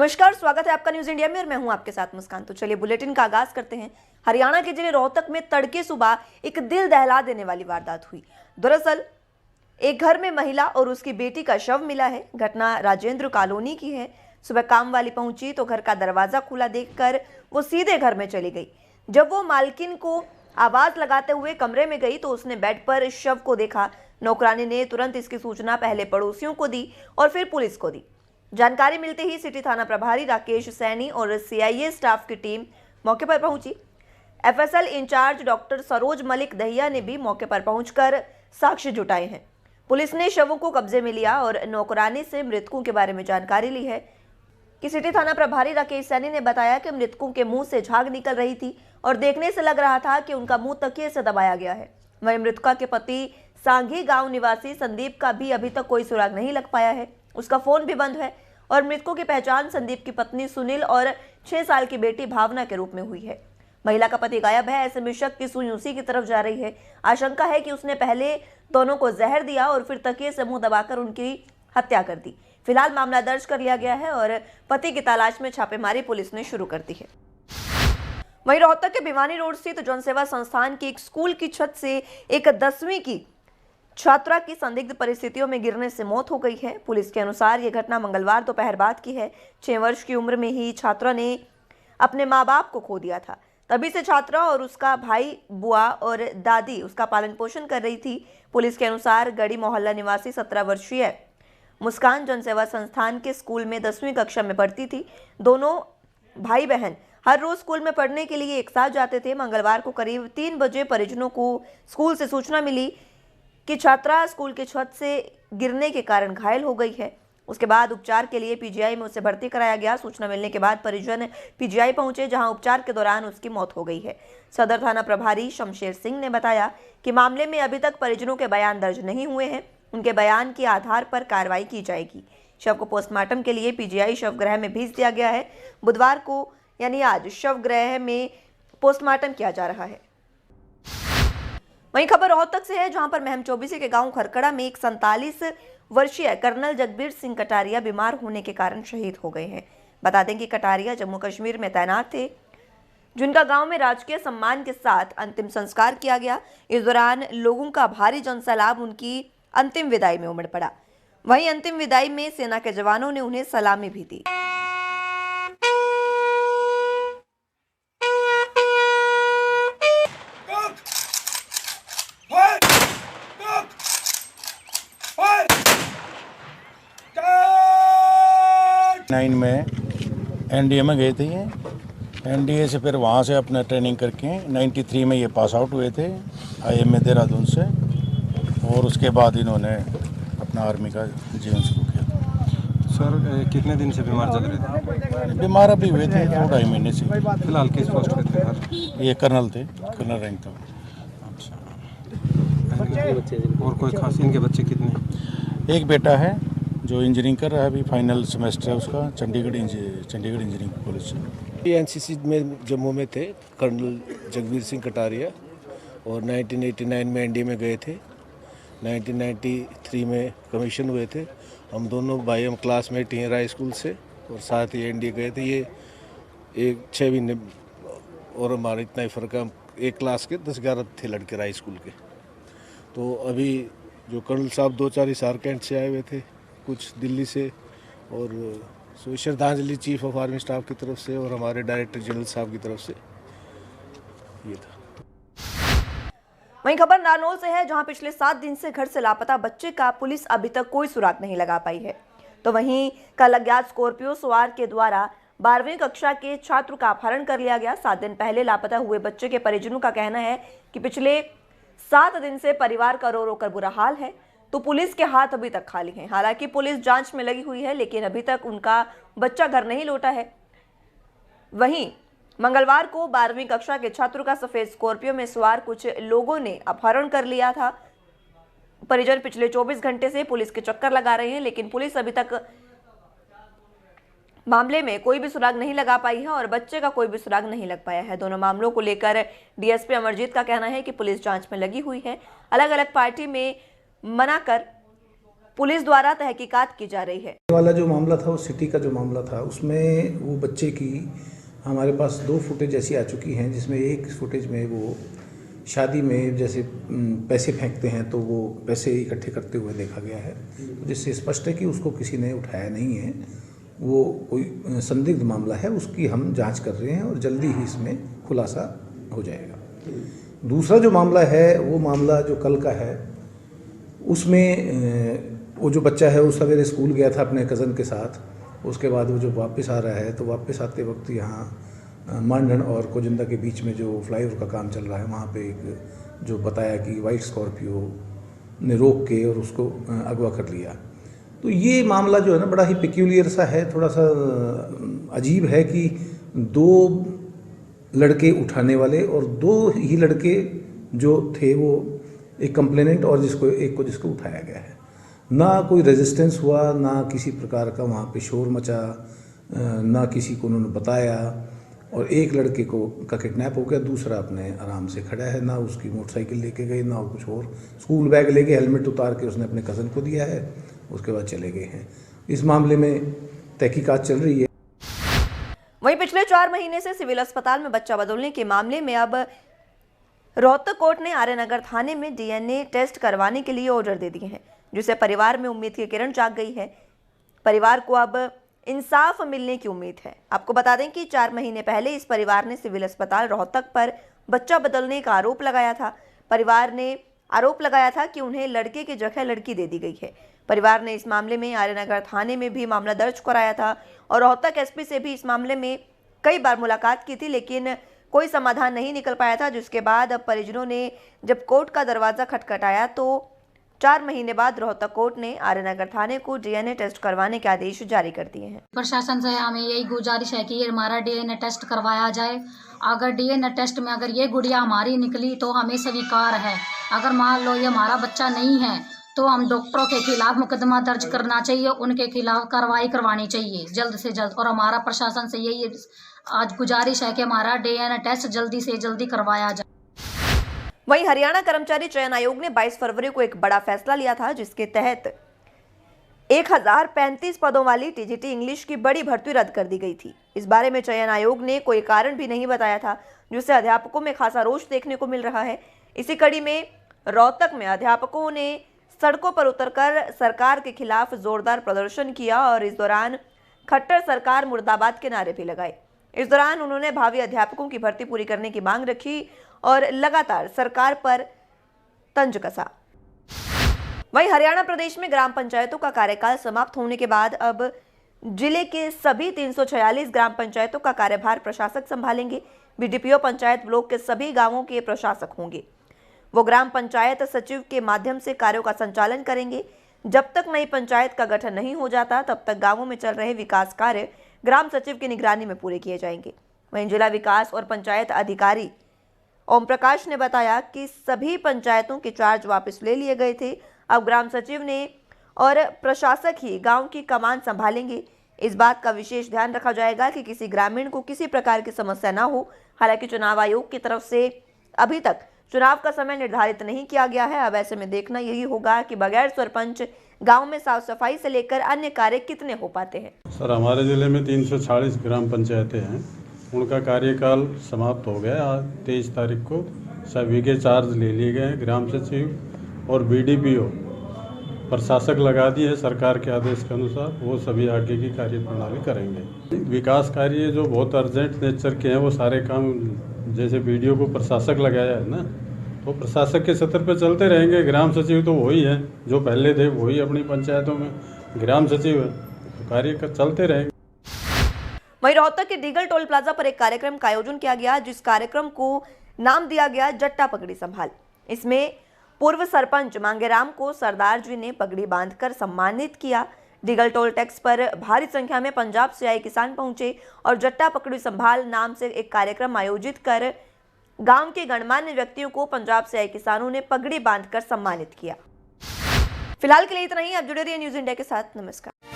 नमस्कार, स्वागत है आपका न्यूज इंडिया में और मैं हूं आपके साथ मुस्कान। तो चलिए बुलेटिन का आगाज करते हैं। हरियाणा के जिले रोहतक में तड़के सुबह एक दिल दहला देने वाली वारदात हुई। दरअसल एक घर में महिला और उसकी बेटी का शव मिला है। घटना राजेंद्र कॉलोनी की है। सुबह काम वाली पहुंची तो घर का दरवाजा खुला देखकर वो सीधे घर में चली गई। जब वो मालकिन को आवाज लगाते हुए कमरे में गई तो उसने बेड पर शव को देखा। नौकरानी ने तुरंत इसकी सूचना पहले पड़ोसियों को दी और फिर पुलिस को दी। जानकारी मिलते ही सिटी थाना प्रभारी राकेश सैनी और सीआईए स्टाफ की टीम मौके पर पहुंची। FSL in-charge doctor Saroj Malik Dahiya ने भी मौके पर पहुंचकर साक्ष्य जुटाए हैं। पुलिस ने शवों को कब्जे में लिया और नौकरानी से मृतकों के बारे में जानकारी ली है कि सिटी थाना प्रभारी राकेश सैनी ने बताया कि मृतकों के मुंह से झाग निकल रही थी और देखने से लग रहा था कि उनका मुंह तकिए से दबाया गया है। वहीं मृतका के पति सांघी गांव निवासी संदीप का भी अभी तक कोई सुराग नहीं लग पाया है। उसका फोन भी बंद है और मृतकों की पहचान संदीप की पत्नी सुनील और 6 साल की बेटी भावना के रूप में हुई है। महिला का पति गायब है। ऐसे में शक की सुई उसी की तरफ जा रही है। आशंका है कि उसने पहले दोनों को जहर दिया और फिर तकिए से मुंह दबाकर उनकी हत्या कर दी। फिलहाल मामला दर्ज कर लिया गया है और पति की तलाश में छापेमारी पुलिस ने शुरू कर दी है। वहीं रोहतक के भिवानी रोड स्थित जनसेवा संस्थान की एक स्कूल की छत से एक 10वीं की छात्रा की संदिग्ध परिस्थितियों में गिरने से मौत हो गई है। पुलिस के अनुसार यह घटना मंगलवार दोपहर बाद की है। 6 वर्ष की उम्र में ही छात्रा ने अपने माँ बाप को खो दिया था। तभी से छात्रा और उसका भाई, बुआ और दादी उसका पालन पोषण कर रही थी। पुलिस के अनुसार गढ़ी मोहल्ला निवासी 17 वर्षीय मुस्कान जनसेवा संस्थान के स्कूल में 10वीं कक्षा में पढ़ती थी। दोनों भाई बहन हर रोज स्कूल में पढ़ने के लिए एक साथ जाते थे। मंगलवार को करीब 3 बजे परिजनों को स्कूल से सूचना मिली कि छात्रा स्कूल की छत से गिरने के कारण घायल हो गई है। उसके बाद उपचार के लिए पीजीआई में उसे भर्ती कराया गया। सूचना मिलने के बाद परिजन पीजीआई पहुंचे, जहां उपचार के दौरान उसकी मौत हो गई है। सदर थाना प्रभारी शमशेर सिंह ने बताया कि मामले में अभी तक परिजनों के बयान दर्ज नहीं हुए हैं। उनके बयान के आधार पर कार्रवाई की जाएगी। शव को पोस्टमार्टम के लिए पीजीआई शवगृह में भेज दिया गया है। बुधवार को यानी आज शवगृह में पोस्टमार्टम किया जा रहा है। वहीं खबर रोहतक से है, जहां पर महम चौबीसी के गांव खरकड़ा में एक 47 वर्षीय कर्नल जगबीर सिंह कटारिया बीमार होने के कारण शहीद हो गए हैं। बता दें कि कटारिया जम्मू कश्मीर में तैनात थे, जिनका गांव में राजकीय सम्मान के साथ अंतिम संस्कार किया गया। इस दौरान लोगों का भारी जनसैलाब उनकी अंतिम विदाई में उमड़ पड़ा। वहीं अंतिम विदाई में सेना के जवानों ने उन्हें सलामी भी दी। नाइन में एनडीए में गए थे। ये एनडीए से फिर वहाँ से अपना ट्रेनिंग करके 93 में ये पास आउट हुए थे आईएमए देहरादून से, और उसके बाद इन्होंने अपना आर्मी का जीवन शुरू किया। सर कितने दिन से बीमार चल रहे थे? बीमार अभी हुए थे 2-2.5 महीने से। फिलहाल किस पोस्ट पे थे सर? ये कर्नल थे, कर्नल रैंक था। अच्छा, और कोई खास? इनके बच्चे कितने? एक बेटा है जो इंजीनियरिंग कर रहा है, अभी फाइनल सेमेस्टर है उसका, चंडीगढ़ इंजीनियरिंग कॉलेज से। एनसीसी में जम्मू में थे कर्नल जगबीर सिंह कटारिया, और 1989 में एनडीए में गए थे। 1993 में कमीशन हुए थे। हम दोनों भाई, हम क्लासमेट ही हैं राय स्कूल से, और साथ ही एनडीए गए थे। ये 6 महीने और हमारा इतना ही फ़र्क है। हम एक क्लास के 10-11 थे लड़के राय स्कूल के। तो अभी जो कर्नल साहब 2-4 हिसार कैंट से आए हुए थे, कुछ दिल्ली से, और श्रद्धांजलि चीफ ऑफ आर्मी स्टाफ की तरफ से और हमारे डायरेक्टर जनरल साहब की तरफ से ये था। वहीं खबर नारनौल से है, जहां पिछले 7 दिन से घर से लापता बच्चे का पुलिस अभी तक कोई सुराग नहीं लगा पाई है। तो वहीं कल अज्ञात स्कॉर्पियो सवार के द्वारा 12वीं कक्षा के छात्र का अपहरण कर लिया गया। 7 दिन पहले लापता हुए बच्चे के परिजनों का कहना है कि पिछले 7 दिन से परिवार का रो रो कर बुरा हाल है, तो पुलिस के हाथ अभी तक खाली हैं। हालांकि पुलिस जांच में लगी हुई है, लेकिन अभी तक उनका बच्चा घर नहीं लौटा है। वहीं मंगलवार को 12वीं कक्षा के छात्र का सफेद स्कॉर्पियो में सवार कुछ लोगों ने अपहरण कर लिया था। परिजन पिछले 24 घंटे से पुलिस के चक्कर लगा रहे हैं, लेकिन पुलिस अभी तक मामले में कोई भी सुराग नहीं लगा पाई है और बच्चे का कोई भी सुराग नहीं लग पाया है। दोनों मामलों को लेकर डीएसपी अमरजीत का कहना है कि पुलिस जांच में लगी हुई है। अलग अलग पार्टी में मना कर पुलिस द्वारा तहकीकात की जा रही है। वाला जो मामला था वो सिटी का जो मामला था, उसमें वो बच्चे की हमारे पास 2 फुटेज ऐसी आ चुकी हैं, जिसमें एक फुटेज में वो शादी में जैसे पैसे फेंकते हैं तो वो पैसे इकट्ठे करते हुए देखा गया है, जिससे स्पष्ट है कि उसको किसी ने उठाया नहीं है। वो कोई संदिग्ध मामला है, उसकी हम जांच कर रहे हैं और जल्दी ही इसमें खुलासा हो जाएगा। दूसरा जो मामला है वो मामला जो कल का है, उसमें वो जो बच्चा है वो सवेरे स्कूल गया था अपने कज़न के साथ। उसके बाद वो जो वापस आ रहा है तो वापस आते वक्त यहाँ मांडन और कोजिंदा के बीच में जो फ्लाईओवर का काम चल रहा है, वहाँ पे एक जो बताया कि वाइट स्कॉर्पियो ने रोक के और उसको अगवा कर लिया। तो ये मामला जो है ना बड़ा ही पेक्यूलियर सा है, थोड़ा सा अजीब है कि 2 लड़के उठाने वाले और 2 ही लड़के जो थे वो एक कंप्लेनेंट और जिसको उठाया गया है। ना कोई रेजिस्टेंस हुआ, ना किसी प्रकार का वहाँ पे शोर मचा, ना किसी को उन्होंने बताया, और एक लड़के का किडनैप हो गया, दूसरा अपने आराम से खड़ा है, ना उसकी मोटरसाइकिल लेके गए ना कुछ और, स्कूल बैग लेके हेलमेट उतार के उसने अपने कज़न को दिया है, उसके बाद चले गए हैं। इस मामले में तहकीकात चल रही है। वहीं पिछले 4 महीने से सिविल अस्पताल में बच्चा बदलने के मामले में अब रोहतक कोर्ट ने आर्यनगर थाने में DNA टेस्ट करवाने के लिए ऑर्डर दे दिए हैं, जिससे परिवार में उम्मीद की किरण जाग गई है। परिवार को अब इंसाफ मिलने की उम्मीद है। आपको बता दें कि 4 महीने पहले इस परिवार ने सिविल अस्पताल रोहतक पर बच्चा बदलने का आरोप लगाया था। परिवार ने आरोप लगाया था कि उन्हें लड़के की जगह लड़की दे दी गई है। परिवार ने इस मामले में आर्यनगर थाने में भी मामला दर्ज कराया था और रोहतक SP से भी इस मामले में कई बार मुलाकात की थी, लेकिन कोई समाधान नहीं निकल पाया था। जिसके बाद अब परिजनों ने जब कोर्ट का दरवाजा खटखटाया तो 4 महीने बाद रोहतक कोर्ट ने आर्यनगर थाने को DNA टेस्ट करवाने के आदेश जारी कर दिए हैं। प्रशासन से हमें यही गुजारिश है कि हमारा DNA टेस्ट करवाया जाए। अगर DNA टेस्ट में अगर ये गुड़िया हमारी निकली तो हमें स्वीकार है। अगर मान लो ये हमारा बच्चा नहीं है तो हम डॉक्टरों के खिलाफ मुकदमा दर्ज करना चाहिए, उनके खिलाफ कार्रवाई करवानी चाहिए जल्द से जल्द। और हमारा प्रशासन से यही आज गुजारिश है कि हमारा DNA टेस्ट जल्दी से जल्दी करवाया जाए। वहीं हरियाणा कर्मचारी चयन आयोग ने 22 फरवरी को एक बड़ा फैसला लिया था, जिसके तहत 1035 पदों वाली TGT इंग्लिश की बड़ी भर्ती रद्द कर दी गई थी। इस बारे में चयन आयोग ने कोई कारण भी नहीं बताया था, जिससे अध्यापकों में खासा रोष देखने को मिल रहा है। इसी कड़ी में रोहतक में अध्यापकों ने सड़कों पर उतरकर सरकार के खिलाफ जोरदार प्रदर्शन किया और इस दौरान खट्टर सरकार मुर्दाबाद के नारे भी लगाए। इस दौरान उन्होंने भावी अध्यापकों की भर्ती पूरी करने की मांग रखी और लगातार सरकार पर तंज कसा। वहीं हरियाणा प्रदेश में ग्राम पंचायतों का कार्यकाल समाप्त होने के बाद अब जिले के सभी 346 ग्राम पंचायतों का कार्यभार प्रशासक संभालेंगे। BDPO पंचायत ब्लॉक के सभी गांवों के प्रशासक होंगे। वो ग्राम पंचायत सचिव के माध्यम से कार्यों का संचालन करेंगे। जब तक नई पंचायत का गठन नहीं हो जाता तब तक गांवों में चल रहे विकास कार्य ग्राम सचिव की निगरानी में पूरे किए जाएंगे। वहीं जिला विकास और पंचायत अधिकारी ओम प्रकाश ने बताया कि सभी पंचायतों के चार्ज वापस ले लिए गए थे। अब ग्राम सचिव ने और प्रशासक ही गांव की कमान संभालेंगे। इस बात का विशेष ध्यान रखा जाएगा कि किसी ग्रामीण को किसी प्रकार की समस्या न हो। हालांकि चुनाव आयोग की तरफ से अभी तक चुनाव का समय निर्धारित नहीं किया गया है। अब ऐसे में देखना यही होगा कि बगैर सरपंच गांव में साफ सफाई से लेकर अन्य कार्य कितने हो पाते हैं। सर, हमारे जिले में 340 ग्राम पंचायतें हैं, उनका कार्यकाल समाप्त हो गया। आज 23 तारीख को सभी के चार्ज ले लिए गए। ग्राम सचिव और BDPO प्रशासक लगा दिए सरकार के आदेश के अनुसार। वो सभी आगे की कार्य प्रणाली करेंगे। विकास कार्य जो बहुत अर्जेंट नेचर के हैं वो सारे काम, जैसे BDO को प्रशासक लगाया है ना, तो प्रशासक के स्तर पर चलते रहेंगे। ग्राम सचिव तो वही है जो पहले थे, वही अपनी पंचायतों में ग्राम सचिव है, तो कार्य चलते रहेंगे। वहीं रोहतक के डीगल टोल प्लाजा पर एक कार्यक्रम का आयोजन किया गया, जिस कार्यक्रम को नाम दिया गया जट्टा पगड़ी संभाल। इसमें पूर्व सरपंच मांगेराम को सरदार जी ने पगड़ी बांधकर सम्मानित किया। डीगल टोल टैक्स पर भारी संख्या में पंजाब से आए किसान पहुंचे और जट्टा पगड़ी संभाल नाम से एक कार्यक्रम आयोजित कर गांव के गणमान्य व्यक्तियों को पंजाब से आए किसानों ने पगड़ी बांधकर सम्मानित किया। फिलहाल के लिए इतना ही। आप जुड़े रहिए न्यूज़ इंडिया के साथ। नमस्कार।